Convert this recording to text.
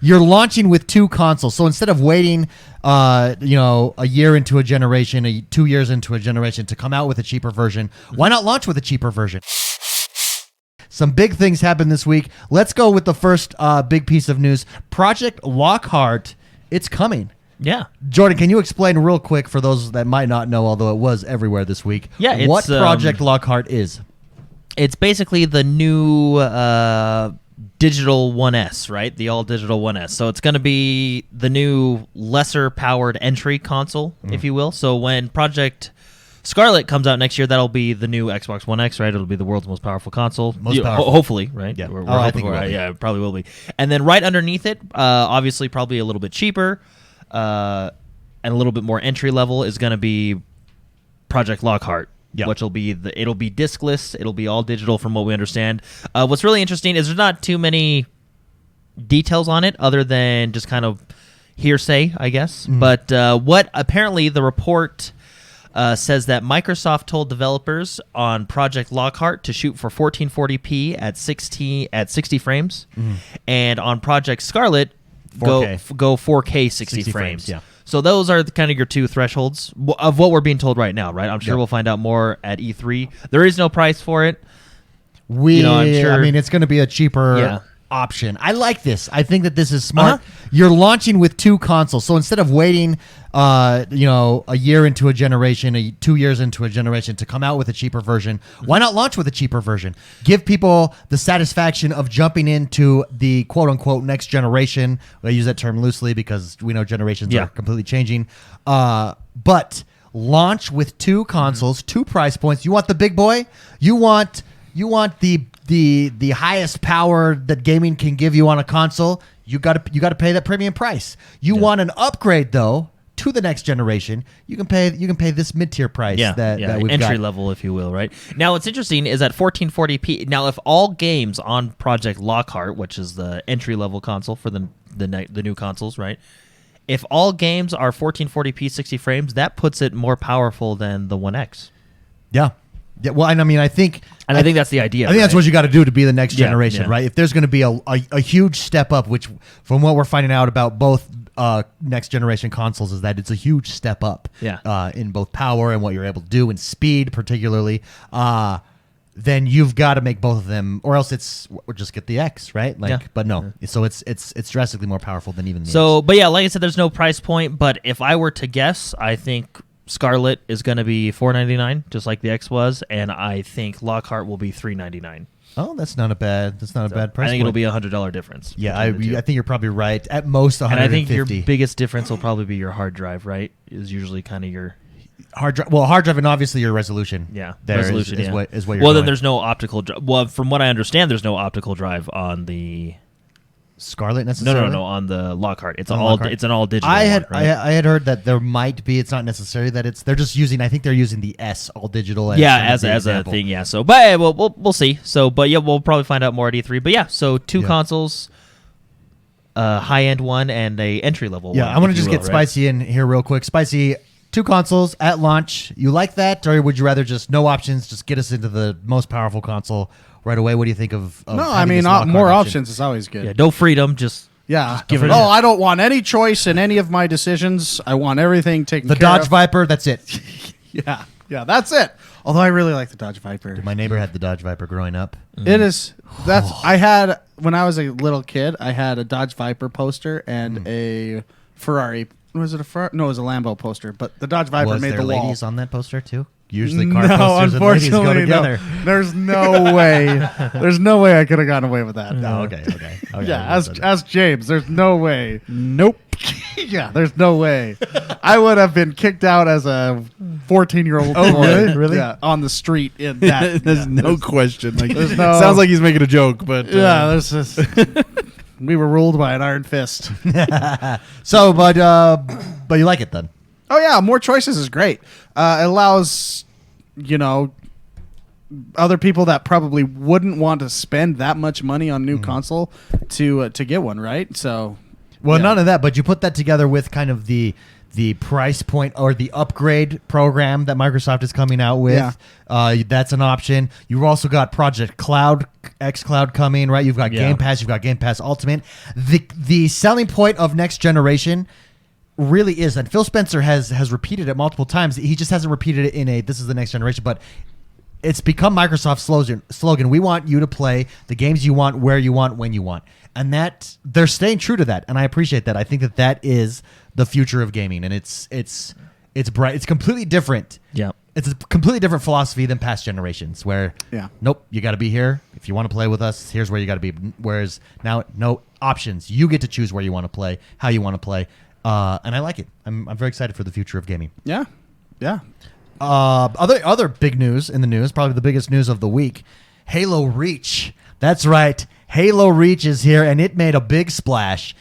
You're launching with 2 consoles. So instead of waiting, a year into a generation, 2 years into a generation to come out with a cheaper version, why not launch with a cheaper version? Some big things happened this week. Let's go with the first big piece of news. Project Lockhart, it's coming. Yeah. Jordan, can you explain real quick for those that might not know, although it was everywhere this week, what Project Lockhart is? It's basically the new digital 1S, right? The all-digital 1S. So it's going to be the new lesser-powered entry console, if you will. So when Project Scarlet comes out next year, that'll be the new Xbox One X, right? It'll be the world's most powerful console. Hopefully, right? Yeah. I think it probably will be. And then right underneath it, obviously probably a little bit cheaper and a little bit more entry level is going to be Project Lockhart. Yep. Which will be it'll be discless. It'll be all digital from what we understand. What's really interesting is there's not too many details on it other than just kind of hearsay, I guess. But what apparently the report says that Microsoft told developers on Project Lockhart to shoot for 1440p at 60 frames, and on Project Scarlet 4K. go 4K 60 frames. Yeah. So those are kind of your 2 thresholds of what we're being told right now, right? I'm sure we'll find out more at E3. There is no price for it. I'm sure. I mean, it's going to be a cheaper option. I like this. I think that this is smart. You're launching with 2 consoles. So instead of waiting, a year into a generation, 2 years into a generation to come out with a cheaper version, why not launch with a cheaper version? Give people the satisfaction of jumping into the quote-unquote next generation. I use that term loosely because we know generations are completely changing. But launch with 2 consoles, 2 price points. You want the big boy? You want the highest power that gaming can give you on a console? You got to pay that premium price. You want an upgrade though to the next generation? You can pay this mid-tier price that we've got. Entry level, if you will, right? Now, what's interesting is that 1440p. Now, if all games on Project Lockhart, which is the entry level console for the new consoles, right? If all games are 1440p 60 frames, that puts it more powerful than the One X. Yeah. Yeah, well, and I mean, I think that's the idea. I think that's what you got to do to be the next generation, right? If there's going to be a huge step up, which from what we're finding out about both next generation consoles is that it's a huge step up in both power and what you're able to do and speed, particularly. Then you've got to make both of them, or else we'll just get the X, right? But no, so it's drastically more powerful than even the X. But yeah, like I said, there's no price point. But if I were to guess, I think Scarlet is going to be $499, just like the X was, and I think Lockhart will be $399. Oh, that's not a bad price. I think it'll be $100 difference. Yeah, I think you're probably right. At most, $150. And I think your biggest difference will probably be your hard drive, right? Is usually kind of your hard drive. Well, hard drive and obviously your resolution. Yeah, resolution is what you're. Well, then there's no optical. Well, from what I understand, there's no optical drive on the Scarlet necessarily? No, on the Lockhart. It's an all digital. I had heard that there might be. It's not necessary that they're just using. I think they're using the S all digital. As a thing. Yeah. So, but we'll see. So, but yeah, we'll probably find out more at E3. But yeah, so 2 consoles, high end one and a entry level. Yeah, one, I want to just get Spicy in here real quick. Spicy, 2 consoles at launch. You like that, or would you rather just no options? Just get us into the most powerful console right away. What do you think of no, I mean, more options is always good. Yeah, no freedom, just give it. I don't want any choice in any of my decisions. I want everything taken care of. The Dodge Viper, that's it. Yeah, that's it. Although I really like the Dodge Viper. My neighbor had the Dodge Viper growing up. It is. I had, when I was a little kid, I had a Dodge Viper poster and a Ferrari. Was it a Ferrari? No, it was a Lambo poster. But the Dodge Viper made the wall. Was there ladies on that poster too? Usually car posters and ladies go together. No. There's no way. There's no way I could have gotten away with that. No, okay. Yeah, ask James. There's no way. Nope. Yeah, there's no way. I would have been kicked out as a 14-year-old boy. Oh, really? Yeah, on the street in that. There's no question. There's no, sounds like he's making a joke, but there's just. We were ruled by an iron fist. So, but you like it then? Oh yeah, more choices is great. It allows, other people that probably wouldn't want to spend that much money on new console to get one, right? So, Well, Yeah. none of that, but you put that together with kind of the price point or the upgrade program that Microsoft is coming out with. Yeah. That's an option. You've also got Project Cloud, xCloud coming, right? You've got Yeah. Game Pass. You've got Game Pass Ultimate. The selling point of next generation really is, and Phil Spencer has repeated it multiple times. He just hasn't repeated it in a "this is the next generation," but it's become Microsoft's slogan. We want you to play the games you want, where you want, when you want. And that they're staying true to that. And I appreciate that. I think that is the future of gaming. And it's bright. It's completely different. Yeah. It's a completely different philosophy than past generations where, nope, you got to be here. If you want to play with us, here's where you got to be. Whereas now, no options. You get to choose where you want to play, how you want to play. And I like it. I'm very excited for the future of gaming. Yeah. Yeah. Other big news in the news, probably the biggest news of the week, Halo Reach. That's right. Halo Reach is here, and it made a big splash.